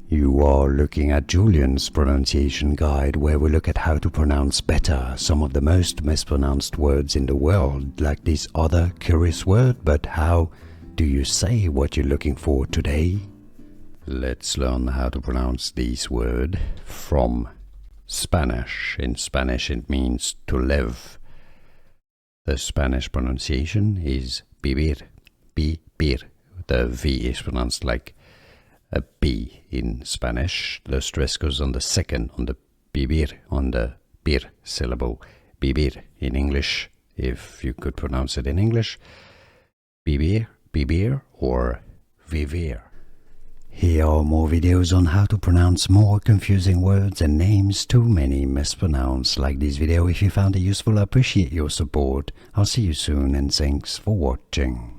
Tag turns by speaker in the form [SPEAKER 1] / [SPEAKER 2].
[SPEAKER 1] You are looking at Julian's pronunciation guide, where we look at how to pronounce better some of the most mispronounced words in the world, like this other curious word. But how do you say what you're looking for today? Let's learn how to pronounce this word from Spanish. In Spanish it means to live. The Spanish pronunciation is vivir, vivir. The V is pronounced like a B in Spanish. The stress goes on the second, on the vivir, on the bir syllable. Vivir in English, if you could pronounce it in English. Vivir, vivir, or vivir. Here are more videos on how to pronounce more confusing words and names too many mispronounced. Like this video if you found it useful. I appreciate your support. I'll see you soon and thanks for watching.